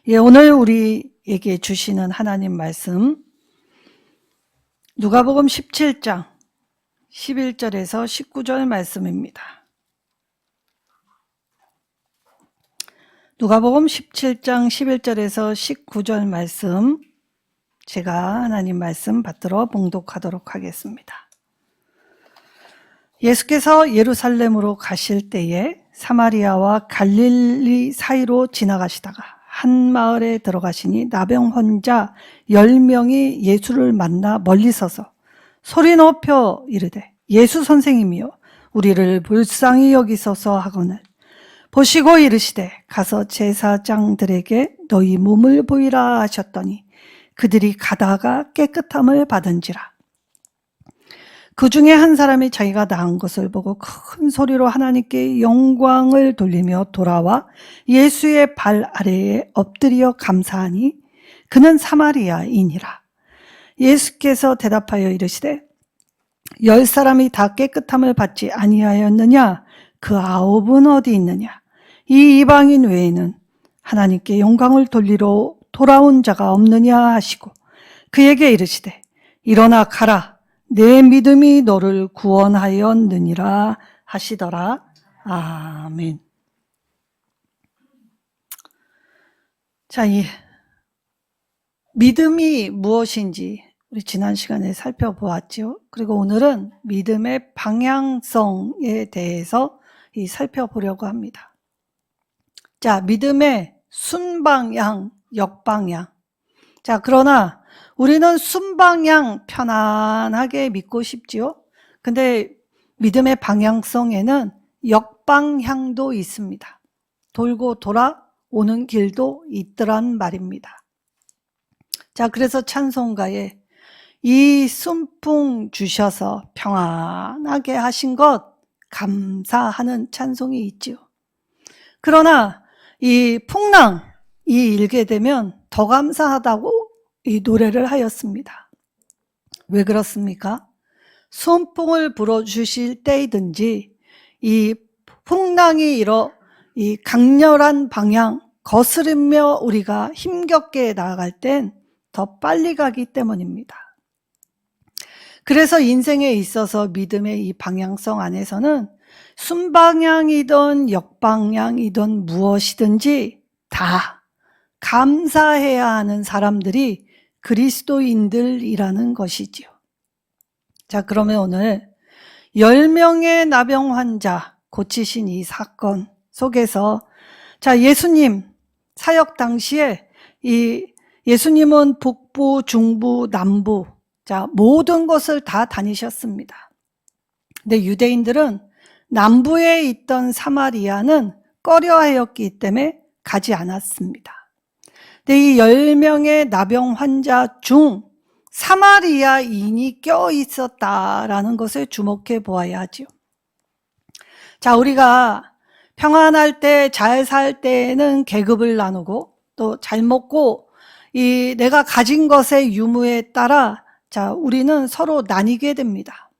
오늘 우리에게 주시는 하나님 말씀 누가복음 17장 11절에서 19절 말씀입니다. 누가복음 17장 11절에서 19절 말씀, 제가 하나님 말씀 받들어 봉독하도록 하겠습니다. 예수께서 예루살렘으로 가실 때에 사마리아와 갈릴리 사이로 지나가시다가 한 마을에 들어가시니 나병 환자 10명이 예수를 만나 멀리 서서 소리 높여 이르되 예수 선생님이여 우리를 불쌍히 여기소서 하거늘 보시고 이르시되 가서 제사장들에게 너희 몸을 보이라 하셨더니 그들이 가다가 깨끗함을 받은지라. 그 중에 한 사람이 자기가 나은 것을 보고 큰 소리로 하나님께 영광을 돌리며 돌아와 예수의 발 아래에 엎드려 감사하니 그는 사마리아인이라. 예수께서 대답하여 이르시되 10사람이 다 깨끗함을 받지 아니하였느냐? 그 9은 어디 있느냐? 이 이방인 외에는 하나님께 영광을 돌리러 돌아온 자가 없느냐 하시고 그에게 이르시되 일어나 가라. 내 믿음이 너를 구원하였느니라 하시더라. 아멘. 자, 이 믿음이 무엇인지 우리 지난 시간에 살펴보았죠. 그리고 오늘은 믿음의 방향성에 대해서 살펴보려고 합니다. 자, 믿음의 순방향, 역방향. 자, 그러나 우리는 순방향 편안하게 믿고 싶지요. 근데 믿음의 방향성에는 역방향도 있습니다. 돌고 돌아오는 길도 있더란 말입니다. 자, 그래서 찬송가에 이 순풍 주셔서 평안하게 하신 것 감사하는 찬송이 있지요. 그러나 이 풍랑이 일게 되면 더 감사하다고 이 노래를 하였습니다. 왜 그렇습니까? 순풍을 불어주실 때이든지 이 풍랑이 이 강렬한 방향 거스르며 우리가 힘겹게 나아갈 땐 더 빨리 가기 때문입니다. 그래서 인생에 있어서 믿음의 이 방향성 안에서는 순방향이든 역방향이든 무엇이든지 다 감사해야 하는 사람들이 그리스도인들이라는 것이지요. 자, 그러면 오늘 10명의 나병 환자 고치신 이 사건 속에서 자, 예수님 사역 당시에 예수님은 북부, 중부, 남부 자, 모든 곳을 다 다니셨습니다. 근데 유대인들은 남부에 있던 사마리아는 꺼려하였기 때문에 가지 않았습니다. 근데 이 10명의 나병 환자 중 사마리아인이 껴 있었다라는 것을 주목해 보아야 하죠. 자, 우리가 평안할 때, 잘 살 때는 계급을 나누고 또 잘 먹고 내가 가진 것의 유무에 따라 자, 우리는 서로 나뉘게 됩니다.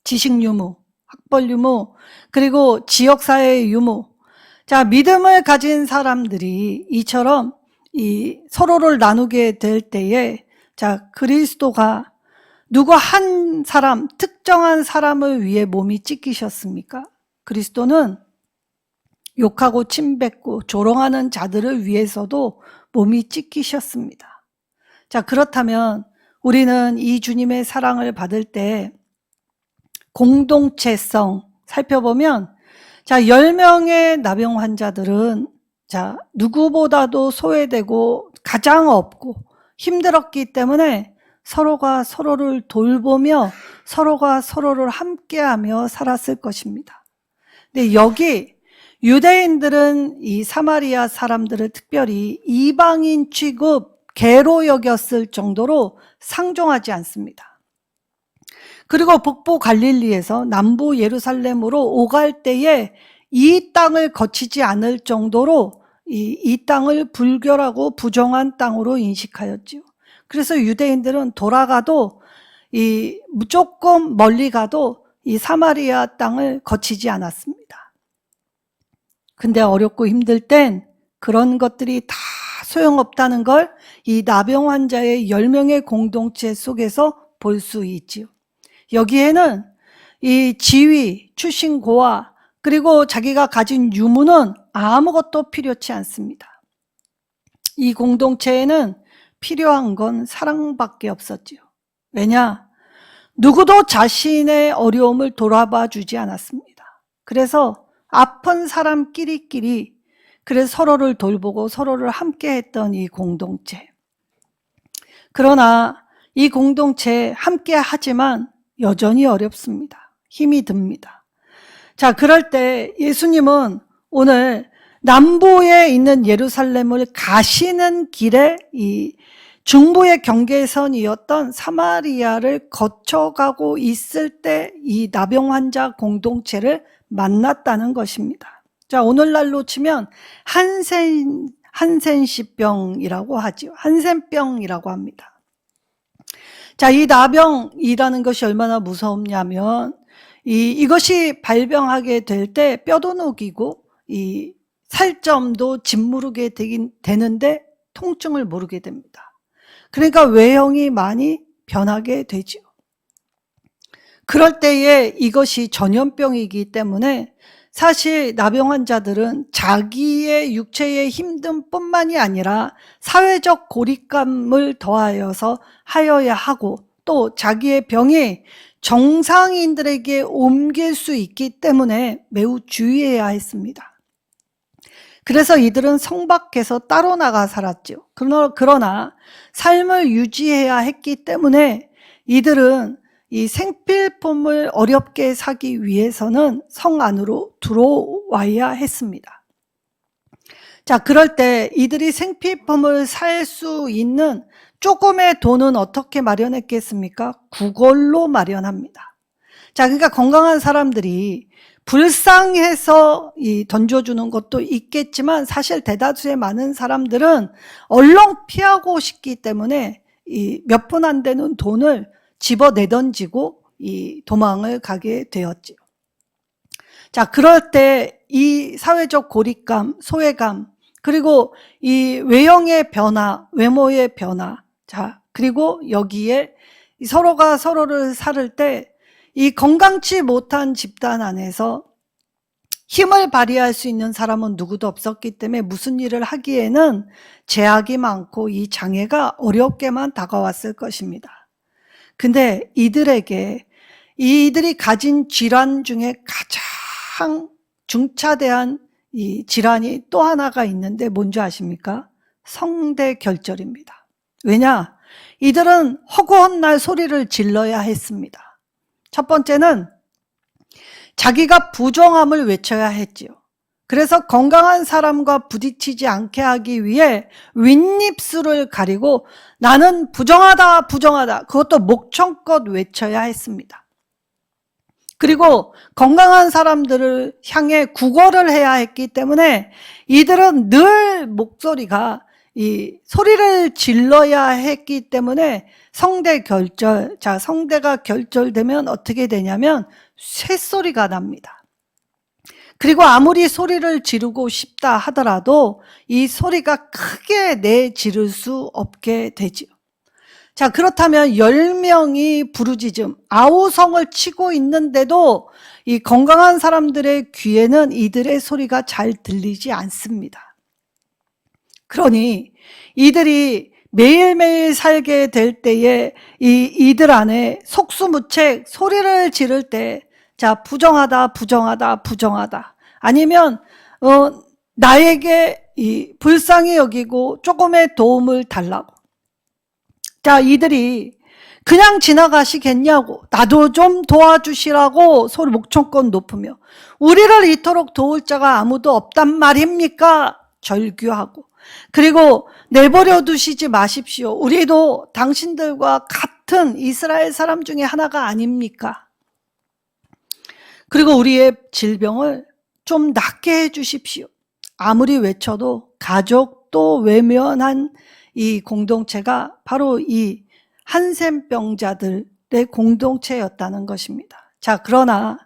지식 유무, 학벌 유무, 그리고 지역사회의 유무. 자, 믿음을 가진 사람들이 이처럼 서로를 나누게 될 때에 자, 그리스도가 누구 한 사람, 특정한 사람을 위해 몸이 찢기셨습니까? 그리스도는 욕하고 침뱉고 조롱하는 자들을 위해서도 몸이 찢기셨습니다. 자, 그렇다면 우리는 이 주님의 사랑을 받을 때 공동체성 살펴보면 자, 10명의 나병 환자들은 자, 누구보다도 소외되고 가장 없고 힘들었기 때문에 서로가 서로를 돌보며 서로가 서로를 함께하며 살았을 것입니다. 근데 여기 유대인들은 이 사마리아 사람들을 특별히 이방인 취급, 개로 여겼을 정도로 상종하지 않습니다. 그리고 북부 갈릴리에서 남부 예루살렘으로 오갈 때에 이 땅을 거치지 않을 정도로 이 땅을 불결하고 부정한 땅으로 인식하였지요. 그래서 유대인들은 돌아가도 무조건 멀리 가도 이 사마리아 땅을 거치지 않았습니다. 근데 어렵고 힘들 땐 그런 것들이 다 소용없다는 걸 이 나병 환자의 10명의 공동체 속에서 볼 수 있지요. 여기에는 이 지위, 출신 고하, 그리고 자기가 가진 유무는 아무것도 필요치 않습니다. 이 공동체에는 필요한 건 사랑밖에 없었지요. 왜냐? 누구도 자신의 어려움을 돌아봐 주지 않았습니다. 그래서 아픈 사람끼리끼리 그래서 서로를 돌보고 서로를 함께 했던 이 공동체. 그러나 이 공동체 함께 하지만 여전히 어렵습니다. 힘이 듭니다. 자, 그럴 때 예수님은 오늘 남부에 있는 예루살렘을 가시는 길에 이 중부의 경계선이었던 사마리아를 거쳐가고 있을 때 이 나병 환자 공동체를 만났다는 것입니다. 자, 오늘날로 치면 한센시병이라고 하죠. 한센병이라고 합니다. 자, 이 나병이라는 것이 얼마나 무섭냐면 이것이 발병하게 될 때 뼈도 녹이고 이 살점도 짓무르게 되는데 통증을 모르게 됩니다. 그러니까 외형이 많이 변하게 되죠. 그럴 때에 이것이 전염병이기 때문에 사실 나병 환자들은 자기의 육체의 힘듦 뿐만이 아니라 사회적 고립감을 더하여서 하여야 하고 또 자기의 병이 정상인들에게 옮길 수 있기 때문에 매우 주의해야 했습니다. 그래서 이들은 성 밖에서 따로 나가 살았죠. 그러나 삶을 유지해야 했기 때문에 이들은 이 생필품을 어렵게 사기 위해서는 성 안으로 들어와야 했습니다. 자, 그럴 때 이들이 생필품을 살 수 있는 조금의 돈은 어떻게 마련했겠습니까? 구걸로 마련합니다. 자, 그러니까 건강한 사람들이 불쌍해서 던져주는 것도 있겠지만 사실 대다수의 많은 사람들은 얼렁 피하고 싶기 때문에 몇 푼 안 되는 돈을 집어내던지고 도망을 가게 되었지요. 자, 그럴 때 이 사회적 고립감, 소외감, 그리고 이 외형의 변화, 외모의 변화, 자, 그리고 여기에 서로가 서로를 살을 때 이 건강치 못한 집단 안에서 힘을 발휘할 수 있는 사람은 누구도 없었기 때문에 무슨 일을 하기에는 제약이 많고 이 장애가 어렵게만 다가왔을 것입니다. 근데 이들이 가진 질환 중에 가장 중차대한 이 질환이 또 하나가 있는데 뭔지 아십니까? 성대결절입니다. 왜냐? 이들은 허구한 날 소리를 질러야 했습니다. 첫 번째는 자기가 부정함을 외쳐야 했지요. 그래서 건강한 사람과 부딪히지 않게 하기 위해 윗입술을 가리고 나는 부정하다, 부정하다. 그것도 목청껏 외쳐야 했습니다. 그리고 건강한 사람들을 향해 구걸을 해야 했기 때문에 이들은 늘 목소리가 소리를 질러야 했기 때문에 성대결절, 자, 성대가 결절되면 어떻게 되냐면 쇳소리가 납니다. 그리고 아무리 소리를 지르고 싶다 하더라도 이 소리가 크게 내지를 수 없게 되지요. 자, 그렇다면 10명이 부르짖음, 아우성을 치고 있는데도 이 건강한 사람들의 귀에는 이들의 소리가 잘 들리지 않습니다. 그러니 이들이 매일매일 살게 될 때에 이들 안에 속수무책 소리를 지를 때, 자, 부정하다, 부정하다, 부정하다. 아니면, 나에게 불쌍히 여기고 조금의 도움을 달라고. 자, 이들이 그냥 지나가시겠냐고, 나도 좀 도와주시라고 소리 목청껏 높으며, 우리를 이토록 도울 자가 아무도 없단 말입니까? 절규하고. 그리고 내버려 두시지 마십시오. 우리도 당신들과 같은 이스라엘 사람 중에 하나가 아닙니까? 그리고 우리의 질병을 좀 낫게 해 주십시오. 아무리 외쳐도 가족도 외면한 이 공동체가 바로 이 한센병자들의 공동체였다는 것입니다. 자, 그러나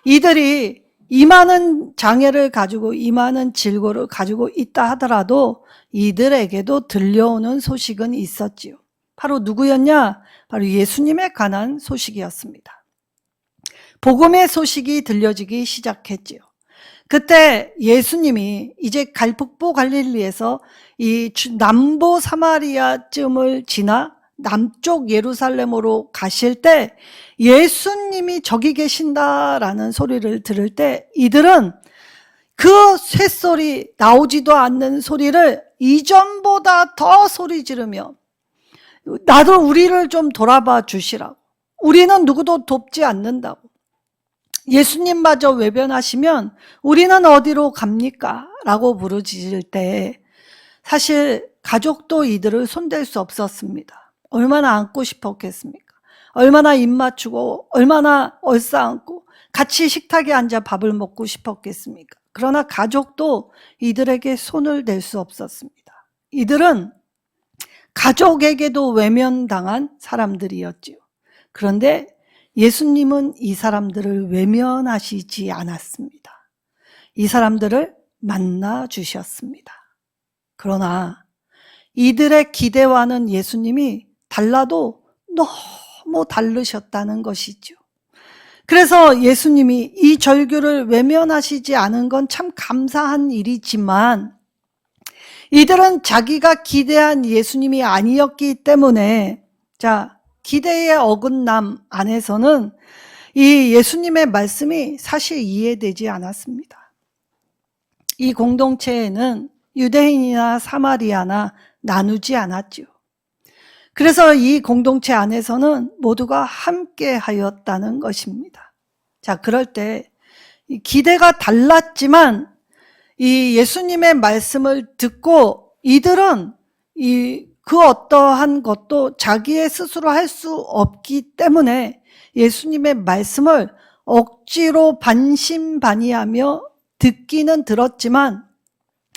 이들이 이 많은 장애를 가지고 이 많은 질고를 가지고 있다 하더라도 이들에게도 들려오는 소식은 있었지요. 바로 누구였냐? 바로 예수님에 관한 소식이었습니다. 복음의 소식이 들려지기 시작했지요. 그때 예수님이 이제 북부 갈릴리에서 이 남부 사마리아쯤을 지나 남쪽 예루살렘으로 가실 때 예수님이 저기 계신다라는 소리를 들을 때 이들은 그 쇳소리, 나오지도 않는 소리를 이전보다 더 소리 지르며 나도 우리를 좀 돌아봐 주시라고, 우리는 누구도 돕지 않는다고, 예수님마저 외변하시면 우리는 어디로 갑니까? 라고 부르짖을 때 사실 가족도 이들을 손댈 수 없었습니다. 얼마나 안고 싶었겠습니까? 얼마나 입 맞추고 얼마나 얼싸안고 같이 식탁에 앉아 밥을 먹고 싶었겠습니까? 그러나 가족도 이들에게 손을 댈 수 없었습니다. 이들은 가족에게도 외면당한 사람들이었지요. 그런데 예수님은 이 사람들을 외면하시지 않았습니다. 이 사람들을 만나 주셨습니다. 그러나 이들의 기대와는 예수님이 달라도 너무 다르셨다는 것이죠. 그래서 예수님이 이 절규를 외면하시지 않은 건 참 감사한 일이지만 이들은 자기가 기대한 예수님이 아니었기 때문에 기대의 어긋남 안에서는 이 예수님의 말씀이 사실 이해되지 않았습니다. 이 공동체에는 유대인이나 사마리아나 나누지 않았죠. 그래서 이 공동체 안에서는 모두가 함께 하였다는 것입니다. 그럴 때 기대가 달랐지만 이 예수님의 말씀을 듣고 이들은 그 어떠한 것도 자기의 스스로 할 수 없기 때문에 예수님의 말씀을 억지로 반신반의하며 듣기는 들었지만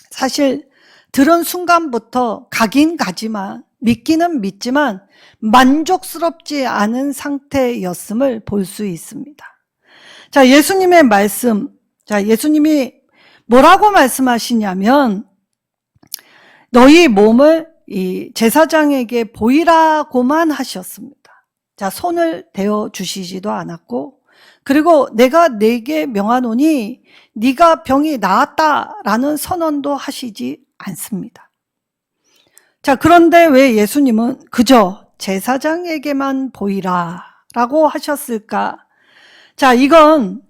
사실 들은 순간부터 가긴 가지만 믿기는 믿지만 만족스럽지 않은 상태였음을 볼 수 있습니다. 예수님의 말씀, 예수님이 뭐라고 말씀하시냐면 너희 몸을 이 제사장에게 보이라고만 하셨습니다. 손을 대어 주시지도 않았고, 그리고 내가 네게 명하노니 네가 병이 나았다라는 선언도 하시지 않습니다. 그런데 왜 예수님은 그저 제사장에게만 보이라라고 하셨을까? 이건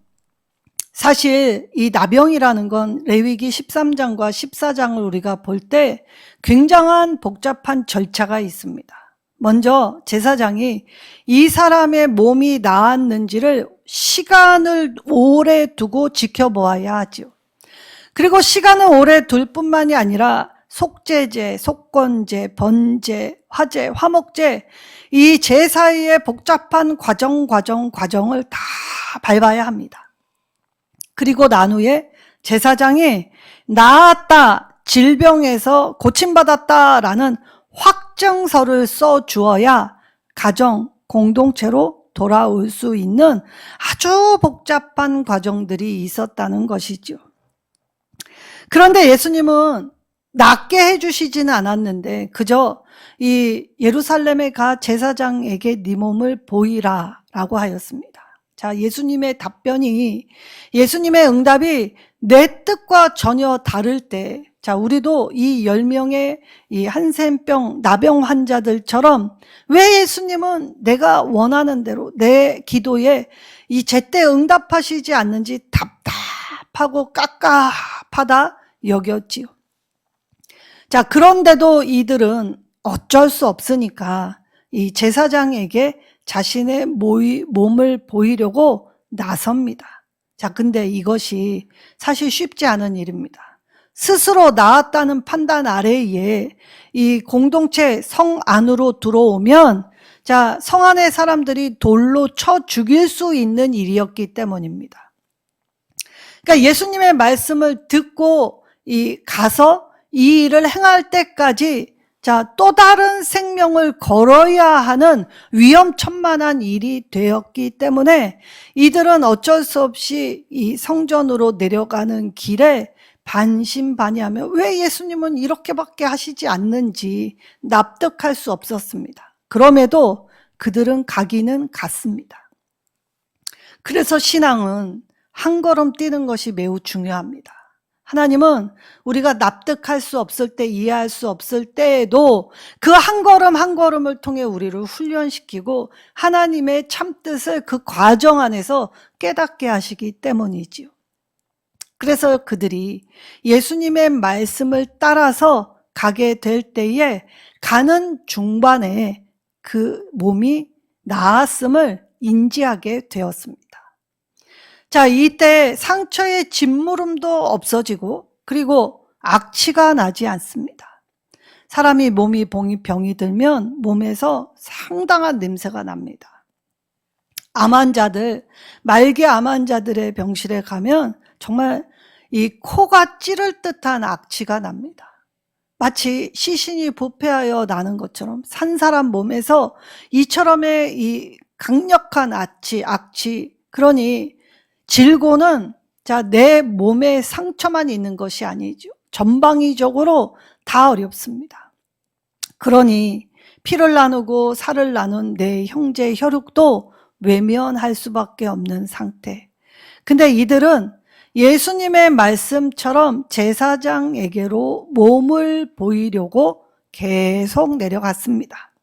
사실 이 나병이라는 건 레위기 13장과 14장을 우리가 볼 때 굉장한 복잡한 절차가 있습니다. 먼저 제사장이 이 사람의 몸이 나았는지를 시간을 오래 두고 지켜보아야 하죠. 그리고 시간을 오래 둘 뿐만이 아니라 속죄제, 속건제, 번제, 화제, 화목제, 이 제사의 복잡한 과정을 다 밟아야 합니다. 그리고 난 후에 제사장이 나았다, 질병에서 고침받았다라는 확증서를 써 주어야 가정, 공동체로 돌아올 수 있는 아주 복잡한 과정들이 있었다는 것이죠. 그런데 예수님은 낫게 해주시지는 않았는데 그저 이 예루살렘에 가 제사장에게 네 몸을 보이라라고 하였습니다. 예수님의 답변이, 예수님의 응답이 내 뜻과 전혀 다를 때, 우리도 이 10명의 이 한센병, 나병 환자들처럼 왜 예수님은 내가 원하는 대로 내 기도에 이 제때 응답하시지 않는지 답답하고 깝깝하다 여겼지요. 그런데도 이들은 어쩔 수 없으니까 이 제사장에게 자신의 몸을 보이려고 나섭니다. 근데 이것이 사실 쉽지 않은 일입니다. 스스로 나았다는 판단 아래에 이 공동체 성 안으로 들어오면 성 안의 사람들이 돌로 쳐 죽일 수 있는 일이었기 때문입니다. 그러니까 예수님의 말씀을 듣고 가서 이 일을 행할 때까지 자, 또 다른 생명을 걸어야 하는 위험천만한 일이 되었기 때문에 이들은 어쩔 수 없이 이 성전으로 내려가는 길에 반신반의하며 왜 예수님은 이렇게밖에 하시지 않는지 납득할 수 없었습니다. 그럼에도 그들은 가기는 갔습니다. 그래서 신앙은 한 걸음 뛰는 것이 매우 중요합니다. 하나님은 우리가 납득할 수 없을 때, 이해할 수 없을 때에도 그 한 걸음 한 걸음을 통해 우리를 훈련시키고 하나님의 참뜻을 그 과정 안에서 깨닫게 하시기 때문이지요. 그래서 그들이 예수님의 말씀을 따라서 가게 될 때에 가는 중반에 그 몸이 나았음을 인지하게 되었습니다. 자, 이때 상처의 짓무름도 없어지고 그리고 악취가 나지 않습니다. 사람이 몸이 병이 들면 몸에서 상당한 냄새가 납니다. 암 환자들, 말기 암 환자들의 병실에 가면 정말 이 코가 찌를 듯한 악취가 납니다. 마치 시신이 부패하여 나는 것처럼 산 사람 몸에서 이처럼의 이 강력한 악취, 그러니 질고는 자, 내 몸에 상처만 있는 것이 아니죠. 전방위적으로 다 어렵습니다. 그러니 피를 나누고 살을 나눈 내 형제 혈육도 외면할 수밖에 없는 상태. 근데 이들은 예수님의 말씀처럼 제사장에게로 몸을 보이려고 계속 내려갔습니다.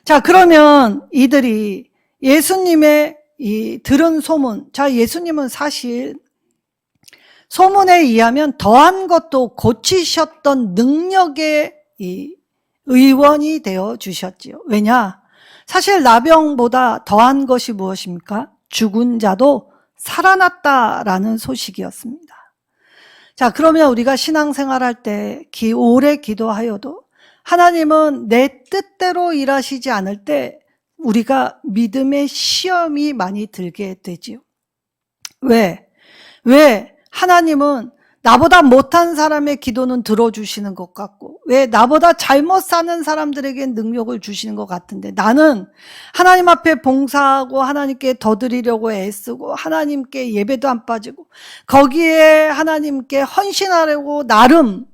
자, 그러면 이들이 예수님의 이 들은 소문, 자, 예수님은 사실 소문에 의하면 더한 것도 고치셨던 능력의 이 의원이 되어 주셨지요. 왜냐? 사실 나병보다 더한 것이 무엇입니까? 죽은 자도 살아났다라는 소식이었습니다. 자, 그러면 우리가 신앙생활할 때 오래 기도하여도 하나님은 내 뜻대로 일하시지 않을 때 우리가 믿음의 시험이 많이 들게 되지요. 왜 하나님은 나보다 못한 사람의 기도는 들어주시는 것 같고 왜 나보다 잘못 사는 사람들에게 능력을 주시는 것 같은데 나는 하나님 앞에 봉사하고 하나님께 더 드리려고 애쓰고 하나님께 예배도 안 빠지고 거기에 하나님께 헌신하려고 나름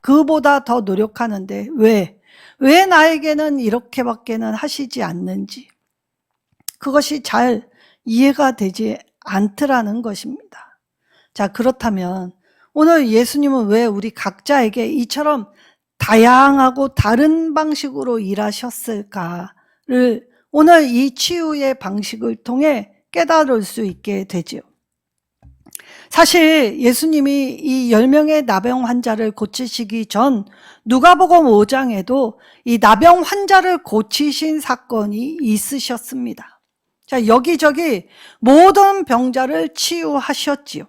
그보다 더 노력하는데 왜 나에게는 이렇게밖에는 하시지 않는지 그것이 잘 이해가 되지 않더라는 것입니다. 자, 그렇다면 오늘 예수님은 왜 우리 각자에게 이처럼 다양하고 다른 방식으로 일하셨을까를 오늘 이 치유의 방식을 통해 깨달을 수 있게 되죠. 사실 예수님이 이 10명의 나병 환자를 고치시기 전 누가복음 5장에도 이 나병 환자를 고치신 사건이 있으셨습니다. 자, 여기저기 모든 병자를 치유하셨지요.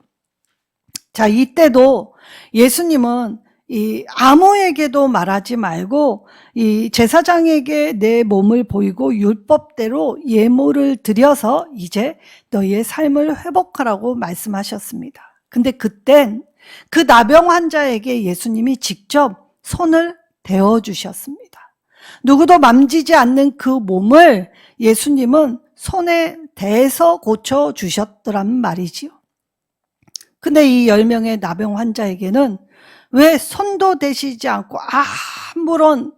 자, 이때도 예수님은 이 아무에게도 말하지 말고 이 제사장에게 내 몸을 보이고 율법대로 예물을 드려서 이제 너희의 삶을 회복하라고 말씀하셨습니다. 근데 그땐 그 나병 환자에게 예수님이 직접 손을 대어 주셨습니다. 누구도 만지지 않는 그 몸을 예수님은 손에 대서 고쳐 주셨더란 말이지요. 근데 이 10명의 나병 환자에게는 왜 손도 대시지 않고 아무런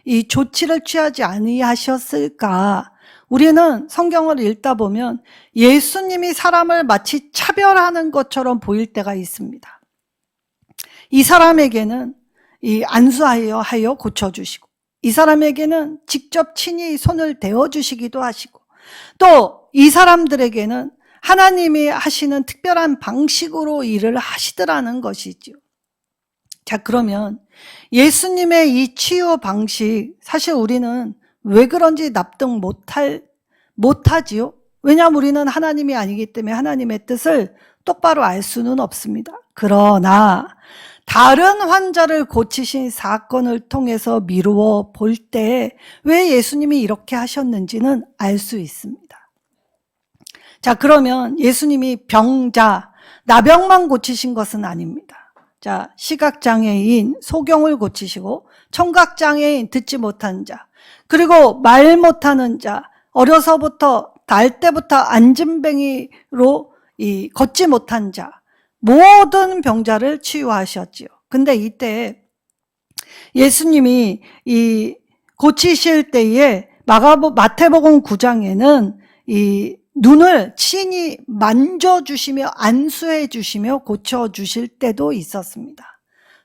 이 조치를 취하지 아니하셨을까? 우리는 성경을 읽다 보면 예수님이 사람을 마치 차별하는 것처럼 보일 때가 있습니다. 이 사람에게는 이 안수하여 고쳐주시고 이 사람에게는 직접 친히 손을 대어주시기도 하시고 또 이 사람들에게는 하나님이 하시는 특별한 방식으로 일을 하시더라는 것이죠. 자, 그러면 예수님의 이 치유 방식 사실 우리는 왜 그런지 납득 못하지요. 왜냐하면 우리는 하나님이 아니기 때문에 하나님의 뜻을 똑바로 알 수는 없습니다. 그러나 다른 환자를 고치신 사건을 통해서 미루어 볼 때 왜 예수님이 이렇게 하셨는지는 알 수 있습니다. 자, 그러면 예수님이 병자, 나병만 고치신 것은 아닙니다. 자, 시각장애인 소경을 고치시고, 청각장애인 듣지 못하는 자, 그리고 말 못하는 자, 어려서부터 날 때부터 안진뱅이로 걷지 못한 자, 모든 병자를 치유하셨지요. 근데 이때 예수님이 고치실 때에 마태복음 9장에는 이 눈을 친히 만져주시며 안수해 주시며 고쳐주실 때도 있었습니다.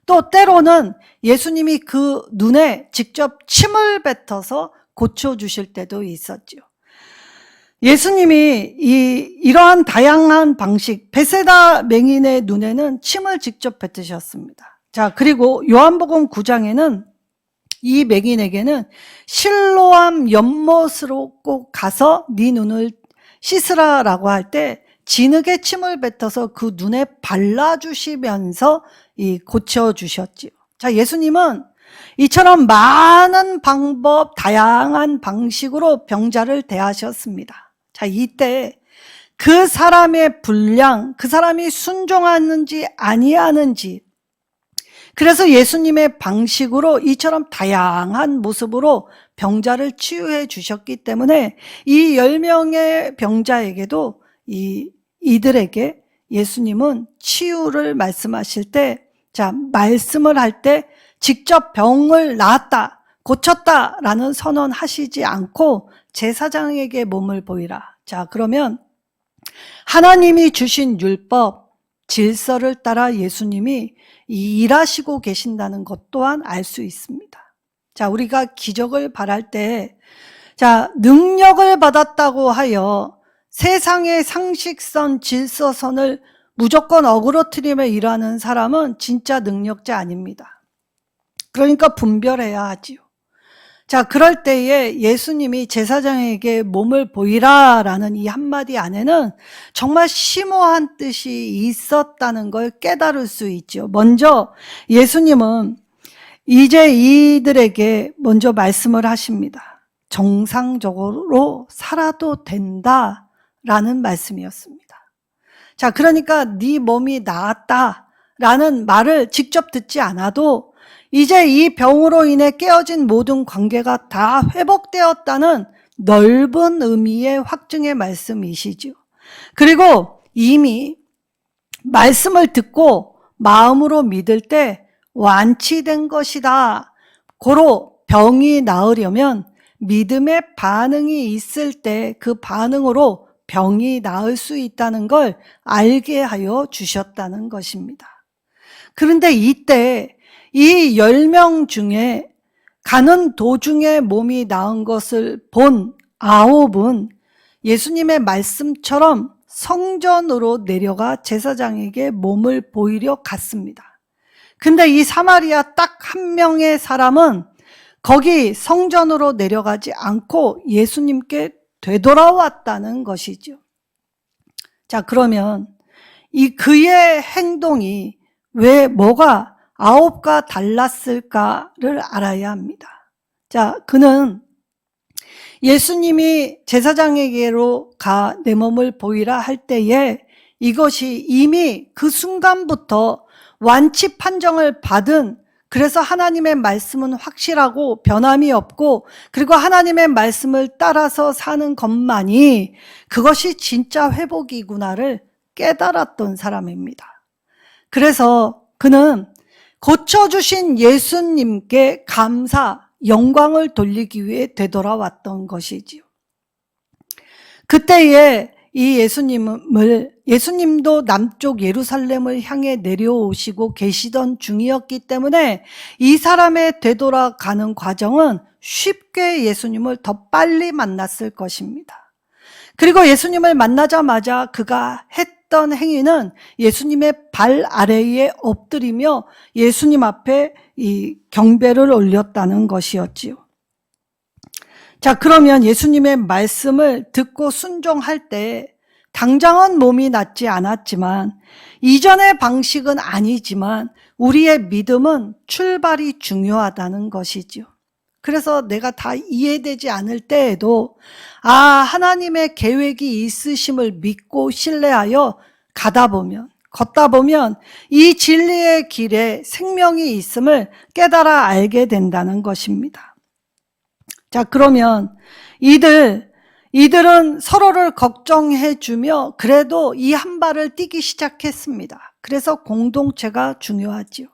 또 때로는 예수님이 그 눈에 직접 침을 뱉어서 고쳐주실 때도 있었죠. 예수님이 이러한 다양한 방식, 베세다 맹인의 눈에는 침을 직접 뱉으셨습니다. 자, 그리고 요한복음 9장에는 이 맹인에게는 실로암 연못으로 꼭 가서 네 눈을 씻으라라고 할 때 진흙에 침을 뱉어서 그 눈에 발라주시면서 고쳐주셨지요. 자, 예수님은 이처럼 많은 방법, 다양한 방식으로 병자를 대하셨습니다. 자, 이때 그 사람의 분량, 그 사람이 순종하는지 아니하는지, 그래서 예수님의 방식으로 이처럼 다양한 모습으로 병자를 치유해 주셨기 때문에 이 10명의 병자에게도 이들에게 예수님은 치유를 말씀하실 때, 자, 말씀을 할 때 직접 병을 나았다, 고쳤다라는 선언하시지 않고 제사장에게 몸을 보이라. 자, 그러면 하나님이 주신 율법, 질서를 따라 예수님이 일하시고 계신다는 것 또한 알 수 있습니다. 자, 우리가 기적을 바랄 때, 자, 능력을 받았다고 하여 세상의 상식선, 질서선을 무조건 어그러뜨리며 일하는 사람은 진짜 능력자 아닙니다. 그러니까 분별해야 하지요. 자, 그럴 때에 예수님이 제사장에게 몸을 보이라라는 이 한마디 안에는 정말 심오한 뜻이 있었다는 걸 깨달을 수 있죠. 먼저 예수님은 이제 이들에게 먼저 말씀을 하십니다. 정상적으로 살아도 된다라는 말씀이었습니다. 자, 그러니까 네 몸이 나았다라는 말을 직접 듣지 않아도 이제 이 병으로 인해 깨어진 모든 관계가 다 회복되었다는 넓은 의미의 확증의 말씀이시죠. 그리고 이미 말씀을 듣고 마음으로 믿을 때 완치된 것이다. 고로 병이 나으려면 믿음의 반응이 있을 때 그 반응으로 병이 나을 수 있다는 걸 알게 하여 주셨다는 것입니다. 그런데 이때 이 10명 중에 가는 도중에 몸이 나은 것을 본 9은 예수님의 말씀처럼 성전으로 내려가 제사장에게 몸을 보이려 갔습니다. 근데 이 사마리아 딱 한 명의 사람은 거기 성전으로 내려가지 않고 예수님께 되돌아왔다는 것이죠. 자, 그러면 그의 행동이 왜 뭐가 9가 달랐을까를 알아야 합니다. 자, 그는 예수님이 제사장에게로 가 내 몸을 보이라 할 때에 이것이 이미 그 순간부터 완치 판정을 받은, 그래서 하나님의 말씀은 확실하고 변함이 없고 그리고 하나님의 말씀을 따라서 사는 것만이 그것이 진짜 회복이구나를 깨달았던 사람입니다. 그래서 그는 고쳐주신 예수님께 감사, 영광을 돌리기 위해 되돌아왔던 것이지요. 그때에 이 예수님도 남쪽 예루살렘을 향해 내려오시고 계시던 중이었기 때문에 이 사람의 되돌아가는 과정은 쉽게 예수님을 더 빨리 만났을 것입니다. 그리고 예수님을 만나자마자 그가 했던 행위는 예수님의 발 아래에 엎드리며 예수님 앞에 이 경배를 올렸다는 것이었지요. 자, 그러면 예수님의 말씀을 듣고 순종할 때 당장은 몸이 낫지 않았지만, 이전의 방식은 아니지만 우리의 믿음은 출발이 중요하다는 것이지요. 그래서 내가 다 이해되지 않을 때에도 하나님의 계획이 있으심을 믿고 신뢰하여 가다 보면 걷다 보면 이 진리의 길에 생명이 있음을 깨달아 알게 된다는 것입니다. 자, 그러면 이들은 서로를 걱정해 주며 그래도 이 한 발을 뛰기 시작했습니다. 그래서 공동체가 중요하지요.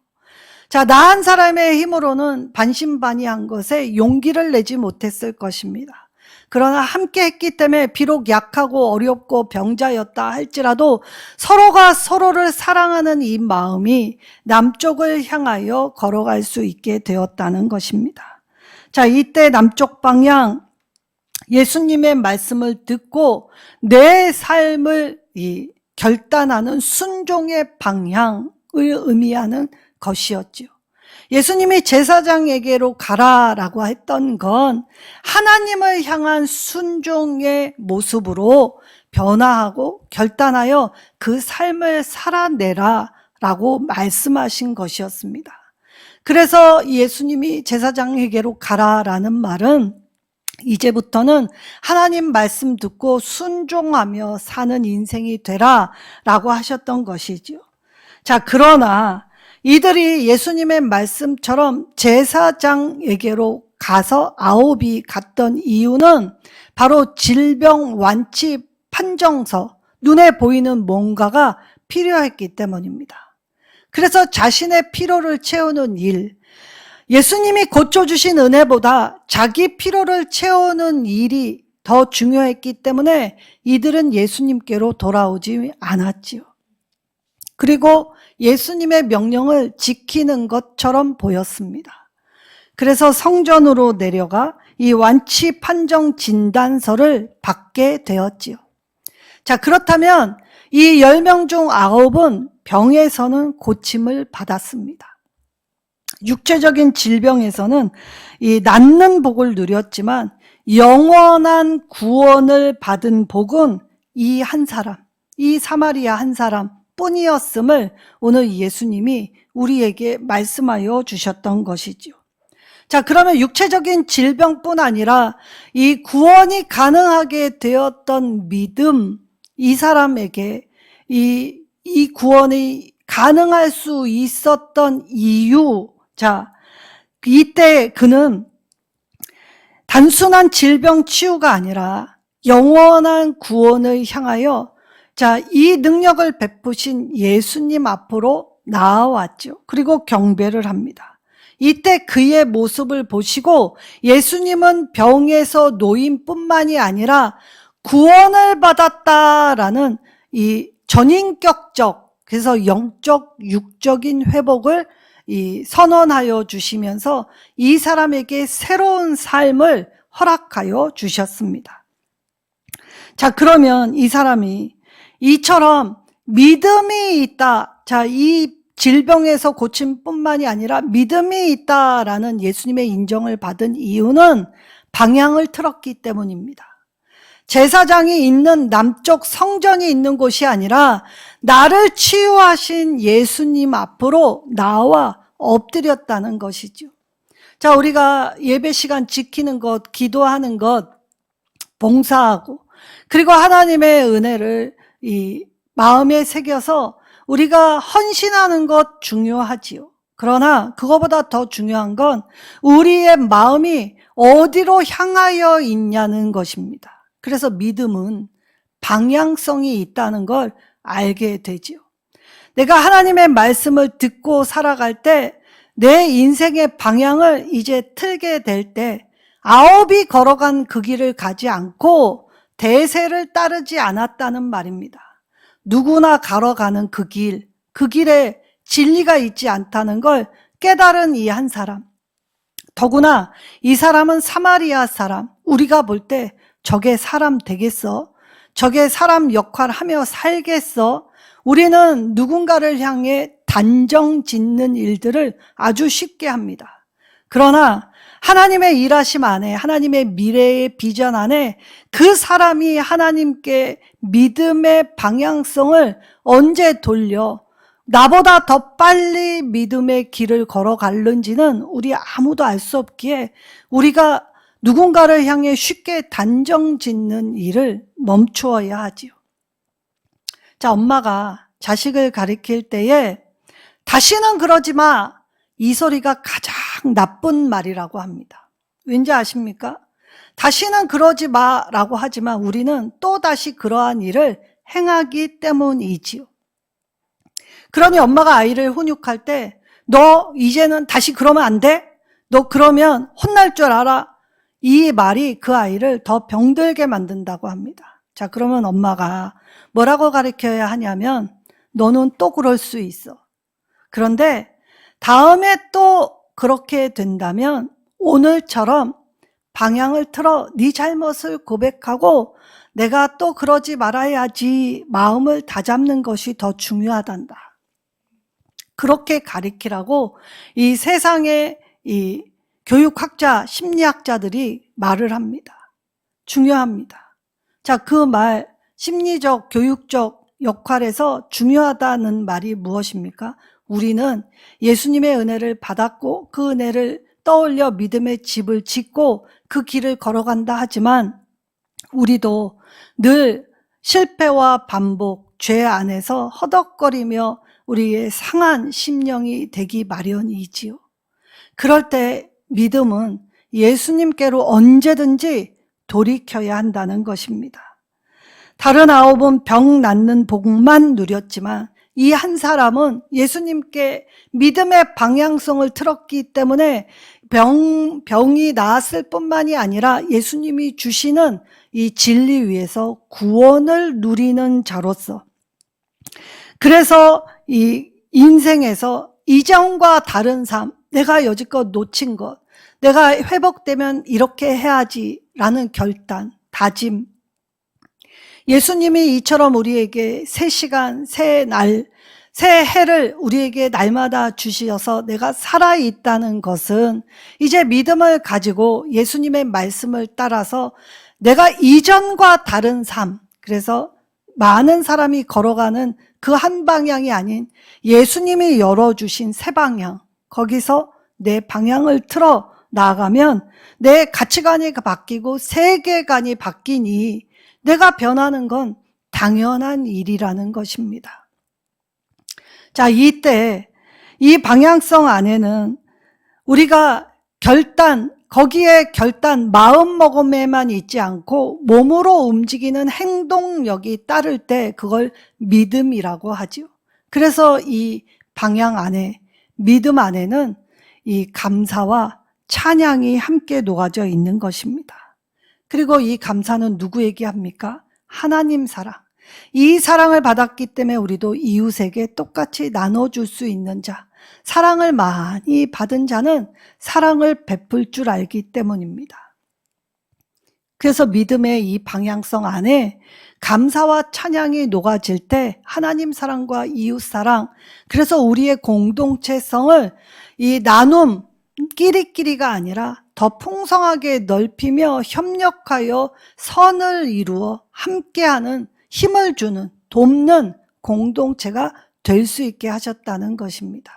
자, 나 한 사람의 힘으로는 반신반의한 것에 용기를 내지 못했을 것입니다. 그러나 함께 했기 때문에 비록 약하고 어렵고 병자였다 할지라도 서로가 서로를 사랑하는 이 마음이 남쪽을 향하여 걸어갈 수 있게 되었다는 것입니다. 자, 이때 남쪽 방향 예수님의 말씀을 듣고 내 삶을 결단하는 순종의 방향을 의미하는 것이었죠. 예수님이 제사장에게로 가라라고 했던 건 하나님을 향한 순종의 모습으로 변화하고 결단하여 그 삶을 살아내라라고 말씀하신 것이었습니다. 그래서 예수님이 제사장에게로 가라라는 말은 이제부터는 하나님 말씀 듣고 순종하며 사는 인생이 되라라고 하셨던 것이죠. 자, 그러나 이들이 예수님의 말씀처럼 제사장에게로 가서 아홉이 갔던 이유는 바로 질병 완치 판정서, 눈에 보이는 뭔가가 필요했기 때문입니다. 그래서 자신의 피로를 채우는 일, 예수님이 고쳐주신 은혜보다 자기 피로를 채우는 일이 더 중요했기 때문에 이들은 예수님께로 돌아오지 않았지요. 그리고 예수님의 명령을 지키는 것처럼 보였습니다. 그래서 성전으로 내려가 이 완치 판정 진단서를 받게 되었지요. 자, 그렇다면 이 10명 중 9은 병에서는 고침을 받았습니다. 육체적인 질병에서는 이 낫는 복을 누렸지만 영원한 구원을 받은 복은 이 한 사람, 이 사마리아 한 사람 뿐이었음을 오늘 예수님이 우리에게 말씀하여 주셨던 것이지요. 자, 그러면 육체적인 질병뿐 아니라 이 구원이 가능하게 되었던 믿음, 이 사람에게 이 구원이 가능할 수 있었던 이유, 자, 이때 그는 단순한 질병 치유가 아니라 영원한 구원을 향하여 자, 이 능력을 베푸신 예수님 앞으로 나아왔죠. 그리고 경배를 합니다. 이때 그의 모습을 보시고 예수님은 병에서 노인뿐만이 아니라 구원을 받았다라는 이 전인격적, 그래서 영적, 육적인 회복을 선언하여 주시면서 이 사람에게 새로운 삶을 허락하여 주셨습니다. 자, 그러면 이 사람이 이처럼 믿음이 있다. 자, 이 질병에서 고침뿐만이 아니라 믿음이 있다라는 예수님의 인정을 받은 이유는 방향을 틀었기 때문입니다. 제사장이 있는 남쪽 성전이 있는 곳이 아니라 나를 치유하신 예수님 앞으로 나와 엎드렸다는 것이죠. 자, 우리가 예배 시간 지키는 것, 기도하는 것, 봉사하고 그리고 하나님의 은혜를 이 마음에 새겨서 우리가 헌신하는 것 중요하지요. 그러나 그거보다 더 중요한 건 우리의 마음이 어디로 향하여 있냐는 것입니다. 그래서 믿음은 방향성이 있다는 걸 알게 되지요. 내가 하나님의 말씀을 듣고 살아갈 때 내 인생의 방향을 이제 틀게 될 때 9이 걸어간 그 길을 가지 않고 대세를 따르지 않았다는 말입니다. 누구나 걸어가는 그 길에 진리가 있지 않다는 걸 깨달은 이 한 사람. 더구나 이 사람은 사마리아 사람. 우리가 볼 때 저게 사람 되겠어? 저게 사람 역할하며 살겠어? 우리는 누군가를 향해 단정 짓는 일들을 아주 쉽게 합니다. 그러나 하나님의 일하심 안에, 하나님의 미래의 비전 안에 그 사람이 하나님께 믿음의 방향성을 언제 돌려 나보다 더 빨리 믿음의 길을 걸어갈는지는 우리 아무도 알 수 없기에 우리가 누군가를 향해 쉽게 단정 짓는 일을 멈추어야 하지요. 자, 엄마가 자식을 가리킬 때에 다시는 그러지 마, 이 소리가 가장 나쁜 말이라고 합니다. 왠지 아십니까? 다시는 그러지 마라고 하지만 우리는 또다시 그러한 일을 행하기 때문이지요. 그러니 엄마가 아이를 훈육할 때 너 이제는 다시 그러면 안 돼? 너 그러면 혼날 줄 알아? 이 말이 그 아이를 더 병들게 만든다고 합니다. 자, 그러면 엄마가 뭐라고 가르쳐야 하냐면 너는 또 그럴 수 있어. 그런데 다음에 또 그렇게 된다면 오늘처럼 방향을 틀어 네 잘못을 고백하고 내가 또 그러지 말아야지 마음을 다잡는 것이 더 중요하단다. 그렇게 가르치라고 이 세상의 이 교육학자, 심리학자들이 말을 합니다. 중요합니다. 자, 그 말, 심리적, 교육적 역할에서 중요하다는 말이 무엇입니까? 우리는 예수님의 은혜를 받았고 그 은혜를 떠올려 믿음의 집을 짓고 그 길을 걸어간다 하지만 우리도 늘 실패와 반복, 죄 안에서 허덕거리며 우리의 상한 심령이 되기 마련이지요. 그럴 때 믿음은 예수님께로 언제든지 돌이켜야 한다는 것입니다. 다른 9은 병 낫는 복만 누렸지만 이 한 사람은 예수님께 믿음의 방향성을 틀었기 때문에 병이 나았을 뿐만이 아니라 예수님이 주시는 이 진리 위에서 구원을 누리는 자로서, 그래서 이 인생에서 이전과 다른 삶, 내가 여지껏 놓친 것, 내가 회복되면 이렇게 해야지라는 결단, 다짐, 예수님이 이처럼 우리에게 새 시간, 새 날, 새 해를 우리에게 날마다 주셔서 내가 살아있다는 것은 이제 믿음을 가지고 예수님의 말씀을 따라서 내가 이전과 다른 삶, 그래서 많은 사람이 걸어가는 그 한 방향이 아닌 예수님이 열어주신 새 방향, 거기서 내 방향을 틀어 나아가면 내 가치관이 바뀌고 세계관이 바뀌니 내가 변하는 건 당연한 일이라는 것입니다. 자, 이때 이 방향성 안에는 우리가 거기에 마음먹음에만 있지 않고 몸으로 움직이는 행동력이 따를 때 그걸 믿음이라고 하죠. 그래서 이 방향 안에, 믿음 안에는 이 감사와 찬양이 함께 녹아져 있는 것입니다. 그리고 이 감사는 누구에게 합니까? 하나님 사랑. 이 사랑을 받았기 때문에 우리도 이웃에게 똑같이 나눠줄 수 있는 자, 사랑을 많이 받은 자는 사랑을 베풀 줄 알기 때문입니다. 그래서 믿음의 이 방향성 안에 감사와 찬양이 녹아질 때 하나님 사랑과 이웃 사랑, 그래서 우리의 공동체성을 이 나눔, 끼리끼리가 아니라 더 풍성하게 넓히며 협력하여 선을 이루어 함께하는, 힘을 주는, 돕는 공동체가 될 수 있게 하셨다는 것입니다.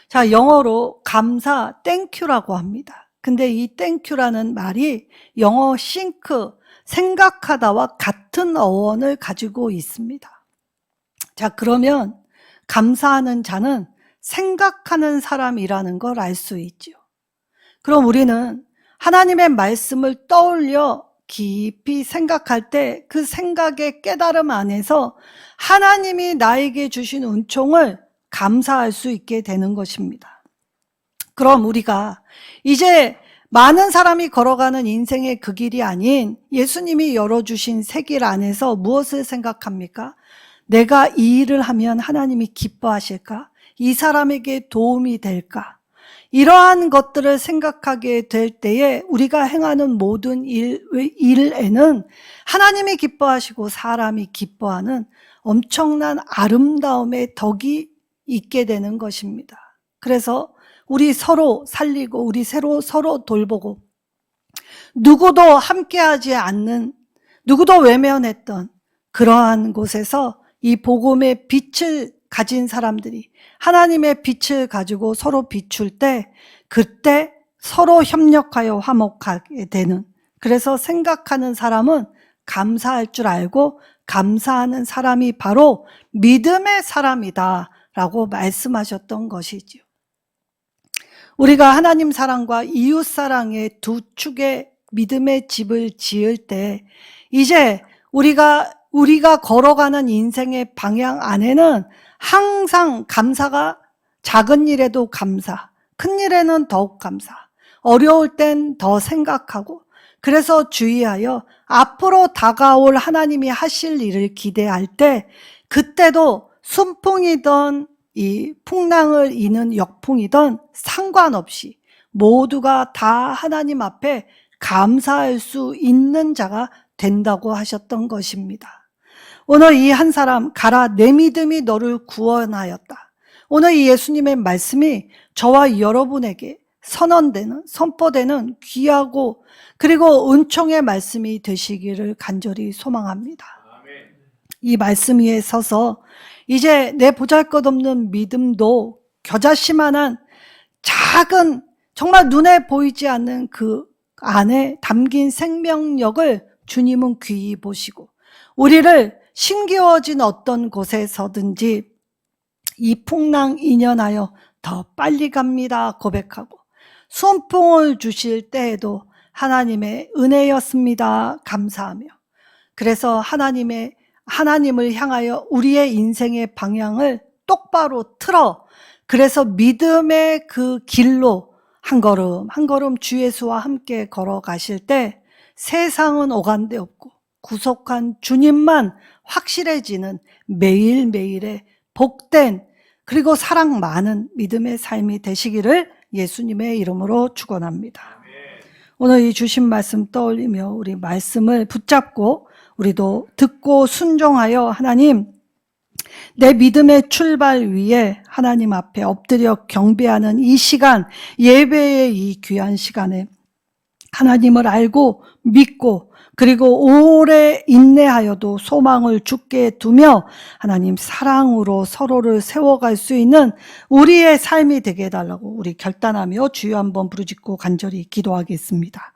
자, 영어로 감사, 땡큐라고 합니다. 근데 이 땡큐라는 말이 영어 싱크, 생각하다와 같은 어원을 가지고 있습니다. 자, 그러면 감사하는 자는 생각하는 사람이라는 걸 알 수 있죠. 그럼 우리는 하나님의 말씀을 떠올려 깊이 생각할 때 그 생각의 깨달음 안에서 하나님이 나에게 주신 은총을 감사할 수 있게 되는 것입니다. 그럼 우리가 이제 많은 사람이 걸어가는 인생의 그 길이 아닌 예수님이 열어주신 새 길 안에서 무엇을 생각합니까? 내가 이 일을 하면 하나님이 기뻐하실까? 이 사람에게 도움이 될까? 이러한 것들을 생각하게 될 때에 우리가 행하는 모든 일에는 하나님이 기뻐하시고 사람이 기뻐하는 엄청난 아름다움의 덕이 있게 되는 것입니다. 그래서 우리 서로 살리고 우리 서로 돌보고 누구도 함께하지 않는, 누구도 외면했던 그러한 곳에서 이 복음의 빛을 가진 사람들이 하나님의 빛을 가지고 서로 비출 때 그때 서로 협력하여 화목하게 되는, 그래서 생각하는 사람은 감사할 줄 알고 감사하는 사람이 바로 믿음의 사람이다라고 말씀하셨던 것이지요. 우리가 하나님 사랑과 이웃 사랑의 두 축의 믿음의 집을 지을 때 이제 우리가 걸어가는 인생의 방향 안에는 항상 감사가, 작은 일에도 감사, 큰 일에는 더욱 감사, 어려울 땐 더 생각하고, 그래서 주의하여 앞으로 다가올 하나님이 하실 일을 기대할 때 그때도 순풍이든 이 풍랑을 이는 역풍이든 상관없이 모두가 다 하나님 앞에 감사할 수 있는 자가 된다고 하셨던 것입니다. 오늘 이 한 사람, 가라 내 믿음이 너를 구원하였다. 오늘 이 예수님의 말씀이 저와 여러분에게 선포되는 귀하고 그리고 은총의 말씀이 되시기를 간절히 소망합니다. 이 말씀 위에 서서 이제 내 보잘것없는 믿음도 겨자씨만한 작은, 정말 눈에 보이지 않는 그 안에 담긴 생명력을 주님은 귀히 보시고 우리를 심기워진 어떤 곳에서든지 이 풍랑 인연하여 더 빨리 갑니다 고백하고, 순풍을 주실 때에도 하나님의 은혜였습니다 감사하며, 그래서 하나님을 향하여 우리의 인생의 방향을 똑바로 틀어, 그래서 믿음의 그 길로 한 걸음 한 걸음 주 예수와 함께 걸어가실 때 세상은 오간데 없고 구속한 주님만 확실해지는 매일매일의 복된 그리고 사랑 많은 믿음의 삶이 되시기를 예수님의 이름으로 축원합니다. 오늘 이 주신 말씀 떠올리며 우리 말씀을 붙잡고 우리도 듣고 순종하여 하나님, 내 믿음의 출발 위에 하나님 앞에 엎드려 경배하는 이 시간, 예배의 이 귀한 시간에 하나님을 알고 믿고 그리고 오래 인내하여도 소망을 주께 두며 하나님 사랑으로 서로를 세워갈 수 있는 우리의 삶이 되게 해달라고 우리 결단하며 주여 한번 부르짖고 간절히 기도하겠습니다.